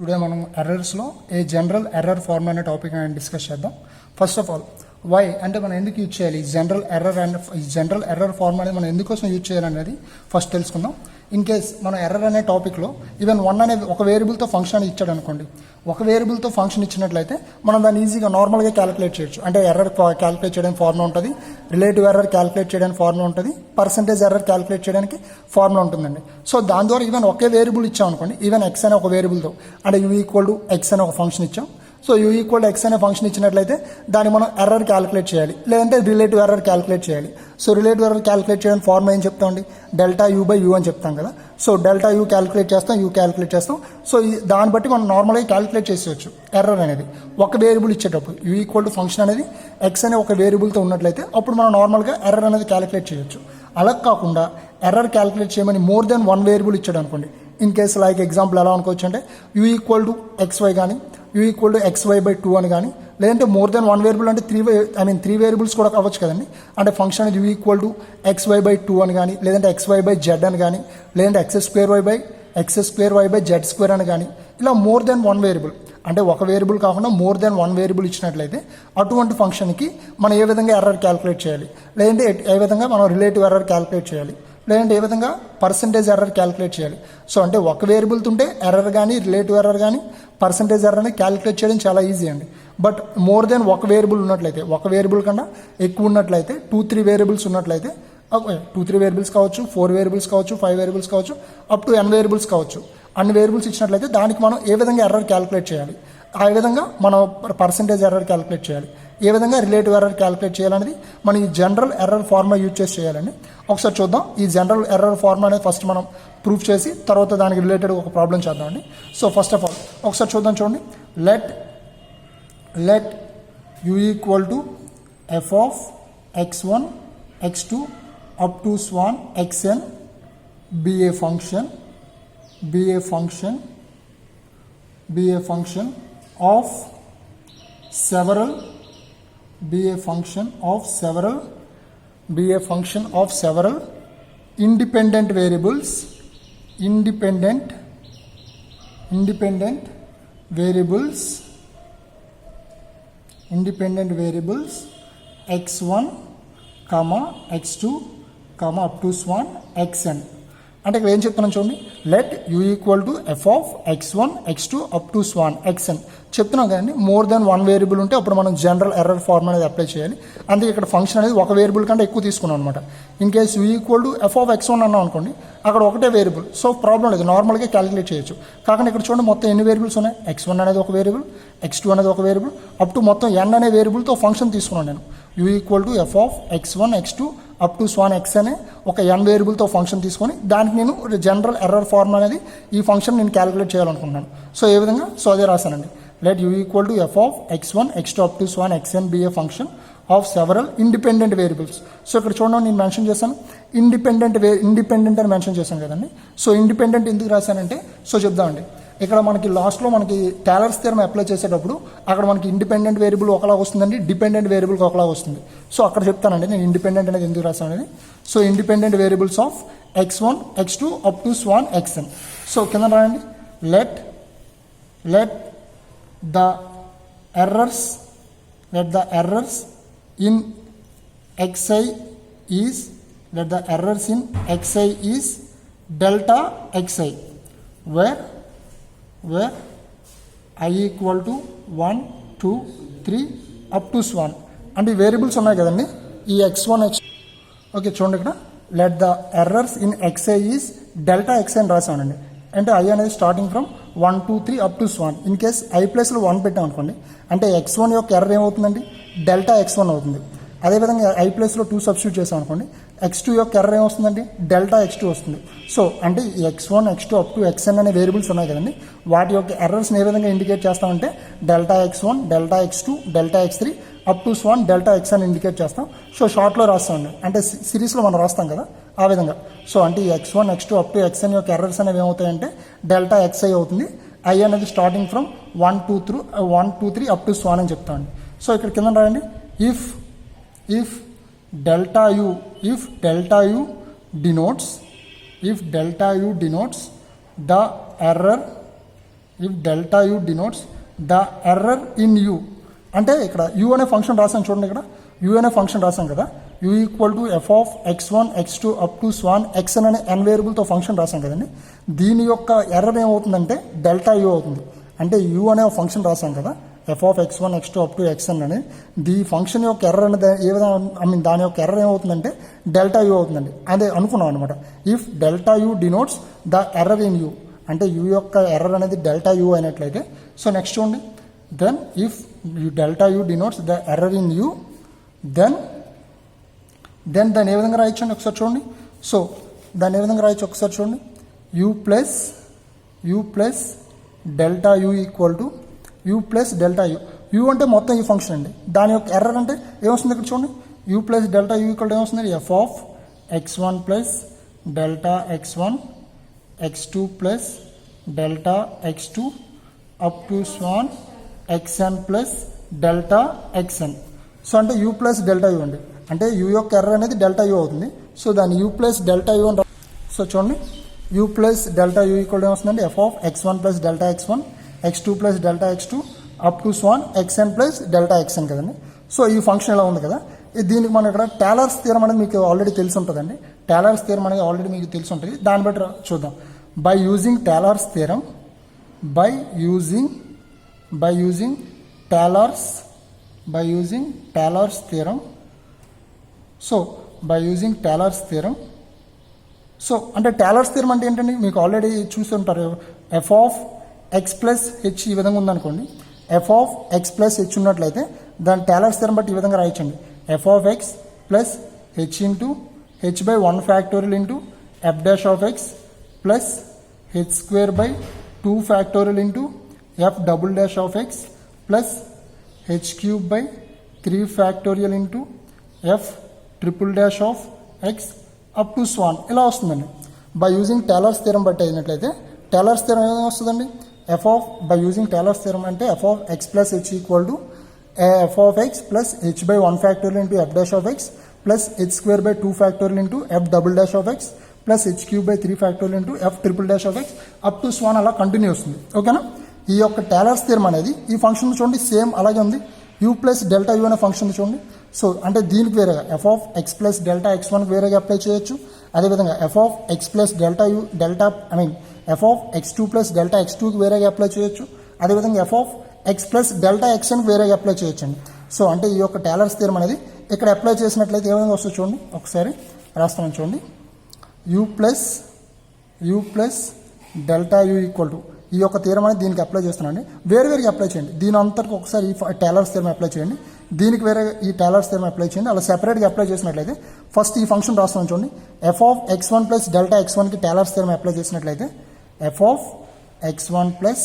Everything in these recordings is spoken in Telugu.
టుడే మనం ఎర్రర్స్లో ఏ జనరల్ ఎర్రర్ ఫార్మ్ అనే టాపిక్ అని డిస్కస్ చేద్దాం. ఫస్ట్ ఆఫ్ ఆల్ వై అంటే మనం ఎందుకు యూజ్ చేయాలి ఈ జనరల్ ఎర్రర్ అండ్ ఈ జనరల్ ఎర్రర్ ఫార్మ్ అనేది మనం ఎందుకోసం యూజ్ చేయాలనేది ఫస్ట్ తెలుసుకుందాం. ఇన్ కేస్ మన ఎర్రర్ అనే టాపిక్లో ఈవెన్ వన్ అనే ఒక వేరియబుల్తో ఫంక్షన్ అని ఇచ్చాడు అనుకోండి, ఒక వేరియబుల్తో ఫంక్షన్ ఇచ్చినట్లయితే మనం దాన్ని ఈజీగా నార్మల్గా క్యాలిక్యులేట్ చేయొచ్చు. అంటే ఎర్రర్ క్యాలిక్యులేట్ చేయడానికి ఫార్ములా ఉంటుంది, రిలేటివ్ ఎర్రర్ క్యాలిక్యులేట్ చేయడానికి ఫార్ములా ఉంటుంది, పర్సెంటేజ్ ఎర్రర్ క్యాలిక్యులేట్ చేయడానికి ఫార్ములా ఉంటుందండి. సో దాని ద్వారా ఈవెన్ ఒకే వేరియబుల్ ఇచ్చాం అనుకోండి, ఈవెన్ ఎక్స్ అనే ఒక వేరియబుల్తో అంటే యూ ఈక్వల్ టు ఎక్స్ అనే ఒక ఫంక్షన్ ఇచ్చాం. సో యూ ఈక్వల్ ఎక్స్ అనే ఫంక్షన్ ఇచ్చినట్లయితే దాన్ని మనం ఎర్రర్ క్యాలిక్యులేట్ చేయాలి, లేదంటే రిలేటివ్ ఎర్రర్ క్యాలిక్యులేట్ చేయాలి. సో రిలేటివ్ ఎర్రర్ క్యాలిక్యులేట్ చేయడానికి ఫార్ములా ఏం చెప్తామండి, డెల్టా యూ బై యూ అని చెప్తాం కదా. సో డెల్టా యూ క్యాలిక్యులేట్ చేస్తాం, యూ క్యాలిక్యులేట్ చేస్తాం. సో దాన్ని బట్టి మనం నార్మల్గా క్యాలిక్యులేట్ చేసేవచ్చు ఎర్రర్ అనేది. ఒక వేరియబుల్ ఇచ్చేటప్పుడు యూ ఈక్వల్ టు ఫంక్షన్ అనేది ఎక్స్ అనే ఒక వేరియబుల్తో ఉన్నట్లయితే అప్పుడు మనం నార్మల్గా ఎర్రర్ అనేది క్యాలిక్యులేట్ చేయొచ్చు. అలా కాకుండా ఎర్రర్ క్యాలిక్యులేట్ చేయమని మోర్ దెన్ వన్ వేరియబుల్ ఇచ్చాడు అనుకోండి, ఇన్ కేసు లైక్ ఎగ్జాంపుల్ ఎలా అనుకోవచ్చు అంటే యూ ఈక్వల్ టు ఎక్స్వై కానీ u equal to x y by 2 అని కానీ, లేదంటే మోర్ దెన్ వన్ వేరియబుల్ అంటే త్రీ వేరియబుల్స్ కూడా అవ్వచ్చు కదండి. అంటే ఫంక్షన్ అనేది u equal to x y by 2 అని కానీ, లేదంటే ఎక్స్వై బై జెడ్ అని కానీ, లేదంటే x square y by z square అని కానీ, ఇలా మోర్ దెన్ వన్ వేరియబుల్ అంటే ఒక వేరియబుల్ కాకుండా మోర్ దెన్ వన్ వేరియబుల్ ఇచ్చినట్లయితే అటువంటి ఫంక్షన్కి మనం ఏ విధంగా ఎర్రర్ క్యాలిక్యులేట్ చేయాలి, లేదంటే ఏ విధంగా మనం రిలేటివ్ ఎర్రర్ క్యాలిక్యులేట్ చేయాలి, లేదంటే ఏ విధంగా పర్సెంటేజ్ ఎర్రర్ క్యాలిక్యులేట్ చేయాలి. సో అంటే ఒక వేరియబుల్ ఉంటే ఎర్రర్ కానీ రిలేటివ్ ఎర్రర్ కానీ పర్సెంటేజ్ ఎర్రర్ అనేది క్యాలిక్యులేట్ చేయడం చాలా ఈజీ అండి. బట్ మోర్ దెన్ ఒక వేరియబుల్ ఉన్నట్లయితే, ఒక వేరియబుల్ కన్నా ఎక్కువ ఉన్నట్లయితే, 2-3 వేరియబుల్స్ ఉన్నట్లయితే, 2-3 వేరియబుల్స్ కావచ్చు, 4 వేరియబుల్స్ కావచ్చు, 5 వేరియబుల్స్ కావచ్చు, అప్ టు n వేరియబుల్స్ కావచ్చు, అన్ని వేరియబుల్స్ ఇచ్చినట్లయితే దానికి మనం ఏ విధంగా ఎర్రర్ క్యాలిక్యులేట్ చేయాలి, ఆ విధంగా మనం పర్సెంటేజ్ ఎర్రర్ క్యాలిక్యులేట్ చేయాలి, ఏ విధంగా రిలేటివ్ ఎర్రర్ క్యాలిక్యులేట్ చేయాలనేది మనం ఈ జనరల్ ఎర్రర్ ఫార్ములా యూజ్ చేసి చేయాలండి. ఒకసారి చూద్దాం. ఈ జనరల్ ఎర్రర్ ఫార్ములా అనేది ఫస్ట్ మనం ప్రూఫ్ చేసి తర్వాత దానికి రిలేటెడ్ ఒక ప్రాబ్లం చేద్దామండి. సో ఫస్ట్ ఆఫ్ ఆల్ ఒకసారి చూడండి. Let you equal to F of x1 x2 up to Schwann xn be a function of several independent variables x1 x2 up to swan xn. అంటే ఇక్కడ ఏం చెప్తున్నాను చూడండి, let you equal to F of x1 x2 up to Schwann xn చెప్తున్నాం కదండి. మోర్ దెన్ వన్ వేరియబుల్ ఉంటే అప్పుడు మనం జనరల్ ఎర్రర్ ఫార్మ్ అనేది అప్లై చేయాలి. అందుకే ఇక్కడ ఫంక్షన్ అనేది ఒక వేరియబుల్ కంటే ఎక్కువ తీసుకున్నాం అనమాట. In case you equal to F of x1 అన్నాం అనుకోండి, అక్కడ ఒకటే వేరియబుల్, సో ప్రాబ్లం లేదు, నార్మల్గా క్యాలిక్యులేట్ చేయొచ్చు. కాకుండా ఇక్కడ చూడండి మొత్తం ఎన్ని వేరియబుల్స్ ఉన్నాయి, x1 అనేది ఒక వేరియబుల్, x2 అనేది ఒక వేరియబుల్, అప్ టు మొత్తం n అనే వేరియబుల్తో ఫంక్షన్ తీసుకున్నాను నేను. U equal to F of x1 x2 up to స్వాన్ x అనే ఒక n వేరియబుల్తో ఫంక్షన్ తీసుకొని దానికి నేను జనరల్ ఎర్రర్ ఫార్మ్ అనేది ఈ ఫంక్షన్ నేను క్యాలిక్యులేట్ చేయాలనుకుంటున్నాను. సో ఏ విధంగా, సో అదే రాశానండి. Let you equal to F of x1 x2 up to Schwann xn be a function of several independent variables. సో ఇక్కడ చూడండి నేను మెన్షన్ చేశాను ఇండిపెండెంట్ అని మెన్షన్ చేశాను కదండి. సో ఇండిపెండెంట్ ఎందుకు రాశానంటే, సో చెప్దామండి, ఇక్కడ మనకి లాస్ట్లో మనకి టేలర్స్ థియరమ్ అప్లై చేసేటప్పుడు అక్కడ మనకి ఇండిపెండెంట్ వేరియబుల్ ఒకలా వస్తుందండి, డిపెండెంట్ వేరియబుల్ ఒకలా వస్తుంది. సో అక్కడ చెప్తానండి నేను ఇండిపెండెంట్ అనేది ఎందుకు రాశాను అనేది. So independent variables of x1 x2 up to Schwann xn. So కింద రాయండి, let the errors in xi is delta xi where I equal to 1 2 3 up to swan. అంటే ఈ వేరియబుల్స్ ఉన్నాయి కదండి, ఈ x1 ఓకే చూడండి ఇక్కడ let the errors in xi is delta xi అని రాసానండి. అంటే i అనేది స్టార్టింగ్ ఫ్రమ్ 1 2 3 అప్ టు స్వాన్. ఇన్ కేస్ i ప్లేస్లో 1 పెట్టాం అనుకోండి, అంటే x1 యొక్క ఎర్రర్ ఏమవుతుందండి, డెల్టా x1 అవుతుంది. అదేవిధంగా i ప్లేస్లో 2 సబ్స్టిట్యూట్ చేసాం అనుకోండి, x2 యొక్క ఎర్రర్ ఏమొస్తుందండి, డెల్టా x2 వస్తుంది. సో అంటే ఈ x1 x2 up to xn అనే వేరియబుల్స్ ఉన్నాయి కదండి, వాటి యొక్క ఎర్రర్స్ని ఏ విధంగా ఇండికేట్ చేస్తామంటే delta x1 delta x2 delta x3 up to Schwann delta x అని ఇండికేట్ చేస్తాం. సో షార్ట్లో రాస్తామండి, అంటే సిరీస్లో మనం రాస్తాం కదా ఆ విధంగా. సో అంటే ఈ x1 x2 up to xn యొక్క ఎర్రర్స్ అనేవి ఏమవుతాయంటే డెల్టా xi అవుతుంది. i అనేది స్టార్టింగ్ ఫ్రమ్ 1 2 3 అప్ టు స్వాన్ అని చెప్తామండి. సో ఇక్కడ కింద రాయండి, if delta u denotes the error if delta u denotes the error in u, అంటే ఇక్కడ యూ అనే ఫంక్షన్ రాసాను చూడండి, ఇక్కడ యూ అనే ఫంక్షన్ రాసాం కదా, u equal to F of x1 x2 up to Schwann xn అనే n వేరియబుల్తో ఫంక్షన్ రాసాం కదండి. దీని యొక్క ఎర్రర్ ఏమవుతుందంటే డెల్టా యూ అవుతుంది. అంటే యూ అనే ఫంక్షన్ రాసాం కదా, F of x1 x2 up to xn అని, ఈ ఫంక్షన్ యొక్క ఎర్రర్ అనేది ఏ విధంగా దాని యొక్క ఎర్రర్ ఏమవుతుందంటే డెల్టా యూ అవుతుందండి. అదే అనుకున్నాం అనమాట. If delta u denotes the error in u, అంటే యూ యొక్క ఎర్రర్ అనేది డెల్టా యూ అయినట్లయితే, సో నెక్స్ట్ చూడండి, then if delta u denotes the error in u, then దాన్ని ఏ విధంగా రాయొచ్చండి ఒకసారి చూడండి. సో దాన్ని ఏ విధంగా రాయొచ్చు ఒకసారి చూడండి, u plus delta u equal to you plus delta you. You అంటే మొత్తం ఈ ఫంక్షన్ అండి, దాని యొక్క ఎర్రర్ అంటే ఏమొస్తుంది ఇక్కడ చూడండి, u plus delta u equal to ఏమొస్తుంది, f of x1 plus delta x1 x2 plus delta x2 up to Schwann xn plus delta xn. So అంటే యూ ప్లస్ డెల్టా యూ అండి, అంటే యూ యొక్క ఎర్రర్ అనేది డెల్టా యూ అవుతుంది. సో దాన్ని యూ ప్లస్ డెల్టా యూ అని, సో చూడండి, u plus delta u equal ఏమొస్తుందండి, f of x1 plus delta x1 x2 plus delta x2 up to Schwann xn plus delta xn కదండి. సో ఈ ఫంక్షన్ ఇలా ఉంది కదా, దీనికి మనం ఇక్కడ టేలర్స్ థియరం అనేది మీకు ఆల్రెడీ తెలిసి ఉంటుందండి. టేలర్స్ థియరం అనేది ఆల్రెడీ మీకు తెలిసి ఉంటుంది, దాన్ని బట్టి చూద్దాం. By using Taylor's theorem, by using Taylor's theorem, so by using Taylor's theorem, so అంటే టేలర్స్ థియరం అంటే ఏంటండి, మీకు ఆల్రెడీ చూసి ఉంటారు. F of x plus h ఈ విధంగా ఉందనుకోండి, f of x plus h ఉన్నట్లయితే దాని టేలర్స్ థియరం బట్టి ఈ విధంగా రాయించండి, f of x plus h into h by 1 factorial into f dash of x plus h square by 2 factorial into f double dash of x plus h cube by 3 factorial into f triple dash of x up to స్వాన్, ఇలా వస్తుందండి. బై యూజింగ్ టేలర్స్ థియరం బట్టి అయినట్లయితే టేలర్స్ థియరం ఏమైనా వస్తుందండి, f of by using Taylor's theorem అంటే f of x plus h equal to F of x plus h by 1 factorial into f dash of x plus h square by 2 factorial into f double dash of x plus h cube by 3 factorial into f triple dash of x up to so on, అలా కంటిన్యూ వస్తుంది. ఓకేనా. ఈ యొక్క టేలర్స్ థియరం అనేది ఈ ఫంక్షన్ చూడండి సేమ్ అలాగే ఉంది. యూ ప్లస్ డెల్టా యూ అనే ఫంక్షన్ చూడండి, సో అంటే దీనికి వేరేగా f of x plus delta x1 వేరేగా అప్లై చేయొచ్చు. అదేవిధంగా f of x plus delta u f of x2 plus delta x2కి వేరేగా అప్లై చేయొచ్చు. అదేవిధంగా f of x plus delta xnకి వేరేగా అప్లై చేయొచ్చండి. సో అంటే ఈ యొక్క టేలర్స్ థియరం అనేది ఇక్కడ అప్లై చేసినట్లయితే ఏ విధంగా వస్తుంది చూడండి, ఒకసారి రాస్తామని చూడండి, u plus delta u equal to, ఈ యొక్క థియరం అనేది దీనికి అప్లై చేస్తున్నాండి. వేరుగా అప్లై చేయండి, దీని అంతటికి ఒకసారి ఈ టేలర్స్ థియరం అప్లై చేయండి, దీనికి వేరే ఈ టేలర్స్ థియరం అప్లై చేయండి. అలా సెపరేట్గా అప్లై చేసినట్లయితే ఫస్ట్ ఈ ఫంక్షన్ రాస్తాం చూడండి, f of x1 plus delta x1కి టేలర్స్ థియరం అప్లై చేసినట్లయితే ఎఫ్ ఆఫ్ x1 ప్లస్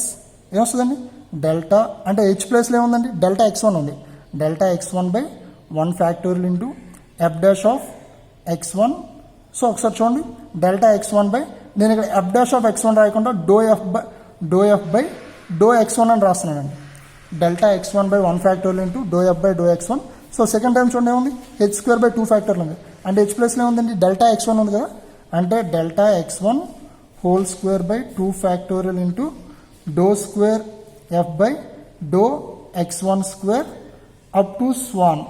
ఏమొస్తుందండి, డెల్టా అంటే హెచ్ ప్లస్లో ఏముందండి, డెల్టా x1 ఉంది, delta x1 by 1 factorial into f dash of x1. So ఒకసారి చూడండి, డెల్టా x1 బై, నేను ఇక్కడ ఎఫ్ డాష్ ఆఫ్ x1 రాయకుండా డో ఎఫ్ బై డో x1 అని రాస్తున్నానండి, delta x1 by 1 factorial into do f by డో x1. సో సెకండ్ టైం చూడండి ఏముంది, హెచ్ స్క్వేర్ బై 2 ఫ్యాక్టోరియల్ ఉంది, అంటే హెచ్ ప్లస్లో ఏముందండి, డెల్టా x1 ఉంది కదా, అంటే delta x1 whole square by 2 factorial into డో స్క్వేర్ ఎఫ్ బై డో x1 square up to so on.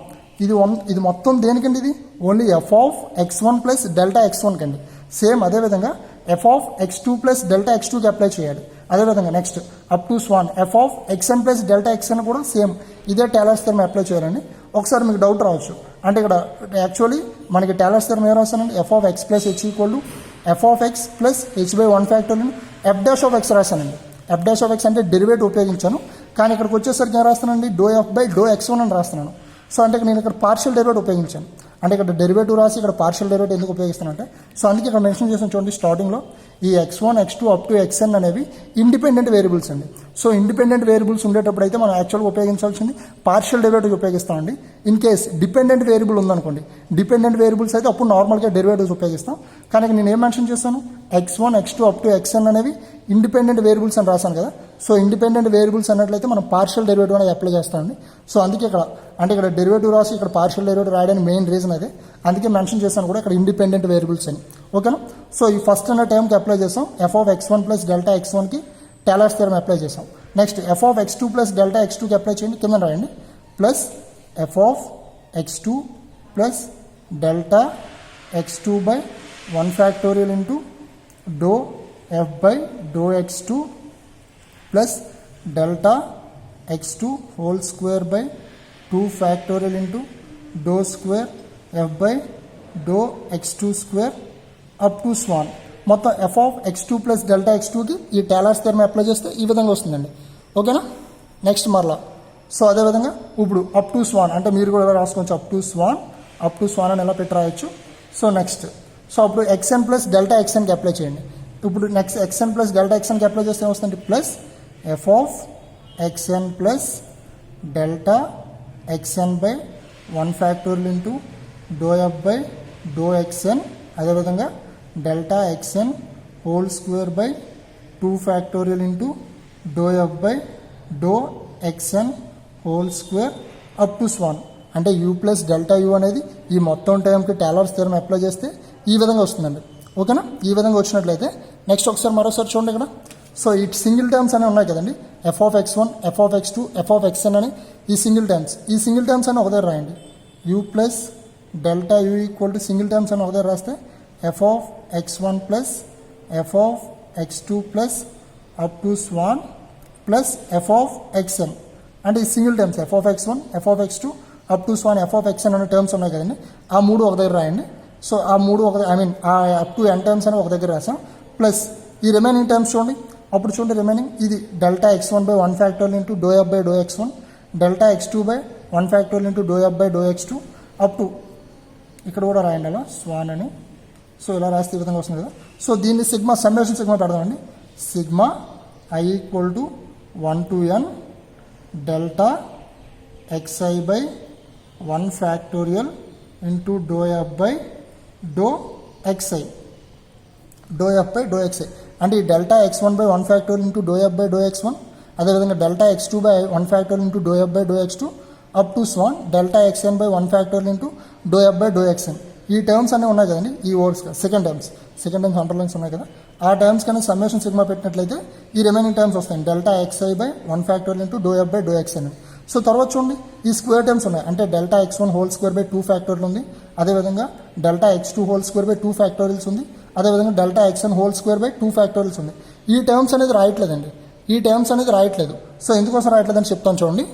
ఇది మొత్తం దేనికండి, ఇది only f of x1 plus delta x1 కండి. సేమ్ అదేవిధంగా f of x2 plus delta x2కి అప్లై చేయాలి. అదేవిధంగా next up to Schwann f of xn plus delta xn కూడా సేమ్ ఇదే టేలర్స్ థియరం అప్లై చేయాలండి. ఒకసారి మీకు డౌట్ రావచ్చు, అంటే ఇక్కడ యాక్చువల్లీ మనకి టేలర్స్ థియరం ఏం రాస్తానండి, f of x plus h equal to F of x plus h by 1 factorial f dash of x రాశానండి. ఎఫ్ డాష్ ఆఫ్ ఎక్స్ అంటే డెరివేటివ్ ఉపయోగించాను, కానీ ఇక్కడికి వచ్చేసరికి ఏం రాస్తానండి, డో ఎఫ్ బై డో x1 అని రాస్తున్నాను. సో అంటే నేను ఇక్కడ పార్షియల్ డెరివేటివ్ ఉపయోగించాను, అంటే ఇక్కడ డెరివేటివ్ రాసి ఇక్కడ పార్షియల్ డెరివేటివ్ ఎందుకు ఉపయోగిస్తానంటే, సో అందుకే ఇక్కడ మెన్షన్ చేసాను చూడండి స్టార్టింగ్లో, ఈ x1 x2 up to xn అనేవి ఇండిపెండెంట్ వేరియబుల్స్ అండి. సో ఇండిపెండెంట్ వేరియబుల్స్ ఉండేటప్పుడు అయితే మనం యాక్చువల్గా ఉపయోగించాల్సింది పార్షియల్ డెరివేటివ్ ఉపయోగిస్తామండి. ఇన్ కేస్ డిపెండెంట్ వేరియబుల్ ఉందనుకోండి, డిపెండెంట్ వేరియబుల్స్ అయితే అప్పుడు నార్మల్గా డెరివేటివ్స్ ఉపయోగిస్తాం. కానీ నేను ఏం మెన్షన్ చేస్తాను, x1 x2 up to xn అనేవి ఇండిపెండెంట్ వేరియబుల్స్ అని రాశాను కదా. సో ఇండిపెండెంట్ వేరియబుల్స్ అన్నట్లయితే మనం పార్షియల్ డెరివేటివ్ అనేది అప్లై చేస్తామండి. సో అందుకే ఇక్కడ డెరివేటివ్ రాసి ఇక్కడ పార్షియల్ డెరివేటివ్ రాయడానికి మెయిన్ రీజన్ అదే, అందుకే మెన్షన్ చేశాను కూడా ఇక్కడ ఇండిపెండెంట్ వేరియబుల్స్ అని. ఓకేనా. సో ఈ ఫస్ట్ అనే టైంకి అప్లై చేస్తాం, f of x1 plus delta x1కి టేలర్స్ థియరం అప్లై చేసాం. Next f of x two plus delta x టూకి అప్లై చేయండి, కింద రాయండి plus f of x two plus delta x two by 1 factorial into do f by do x two plus delta x two whole square by 2 factorial into డో square f by do x two square up to so on. మొత్తం f of x two plus delta x టూకి ఈ టేలర్స్ థియరం అప్లై చేస్తే ఈ విధంగా వస్తుందండి. ఓకేనా? నెక్స్ట్ మరలా సో అదేవిధంగా ఇప్పుడు అప్ టు స్వాన్ అంటే మీరు కూడా రాసుకోవచ్చు, అప్ టు స్వాన్ అని ఎలా పెట్టి రాయొచ్చు. సో నెక్స్ట్ సో అప్పుడు ఎక్స్ఎన్ ప్లస్ డెల్టా ఎక్స్ఎన్కి అప్లై చేయండి. ఇప్పుడు నెక్స్ట్ ఎక్స్ఎన్ ప్లస్ డెల్టా ఎక్స్ఎన్కి అప్లై చేస్తే ఏమొస్తుంది plus f of x n plus delta x n by 1 factorial into do f by డో ఎక్స్ఎన్, అదేవిధంగా delta x n whole square by 2 factorial into do f by డో x n whole square up to so on. అంటే యూ ప్లస్ డెల్టా యూ అనేది ఈ మొత్తం టైంకి టేలర్స్ థియరం అప్లై చేస్తే ఈ విధంగా వస్తుందండి. ఓకేనా? ఈ విధంగా వచ్చినట్లయితే నెక్స్ట్ ఒకసారి మరోసారి చూడండి ఇక్కడ. సో ఈ సింగిల్ టర్మ్స్ అనేవి ఉన్నాయి కదండి, f of x one, f of x two, f of x n అని ఈ సింగిల్ టర్మ్స్ అని ఒక దగ్గర రాయండి. U plus delta u equal to single terms అని ఒక దగ్గర రాస్తే f of x one plus f of x two plus up to స్వాన్ ప్లస్ ఎఫ్ ఆఫ్ ఎక్స్ఎన్ అంటే ఈ single terms f of x one, f of x two up to Schwann f of XN అనే టర్మ్స్ ఉన్నాయి కదండి, ఆ మూడు ఒక దగ్గర రాయండి. సో ఆ మూడు ఆ అప్ టు ఎన్ టర్మ్స్ అని ఒక దగ్గర రాసాం. ప్లస్ ఈ రిమైనింగ్ టర్మ్స్ చూడండి, అప్పుడు చూడండి రిమైనింగ్ ఇది delta x one by 1 factorial into do f by do x one, delta x two by 1 factorial into do f by do x two up to ఇక్కడ కూడా రాయండి అలా స్వాన్ అని. సో ఇలా రాస్తే ఈ విధంగా వస్తుంది కదా. సో దీన్ని సిగ్మా సమ్మేషన్ సిగ్మా పెడదామండి. Sigma i equal to 1 to n delta xi by 1 factorial into do f by డో xi అంటే ఈ delta x1 by 1 factorial into do f by డో x1, అదేవిధంగా delta x2 by 1 factorial into do f by డో x2 up to Schwann delta xn by 1 factorial into do f by do xn. ఈ టర్మ్స్ అన్నీ ఉన్నాయి కదండి, ఈ వర్డ్స్ సెకండ్ టర్మ్స్ అండర్లైన్స్ ఉన్నాయి కదా, ఆ టర్మ్స్ కానీ సమ్మేషన్ సిగ్మా పెట్టినట్లయితే ఈ రిమైనింగ్ టర్మ్స్ వస్తాయి delta xi by 1 factorial into do f by do xn. So తర్వాత చూడండి ఈ స్క్వేర్ టర్మ్స్ ఉన్నాయి, అంటే delta x1 whole square by 2 factorial ఉంది, అదేవిధంగా delta x2 whole square by 2 factorials ఉంది, అదేవిధంగా delta xn whole square by 2 factorials ఉంది. ఈ టర్మ్స్ అనేది రాయట్లేదండి, సో ఎందుకోసం రాయట్లేదని చెప్తాను చూడండి.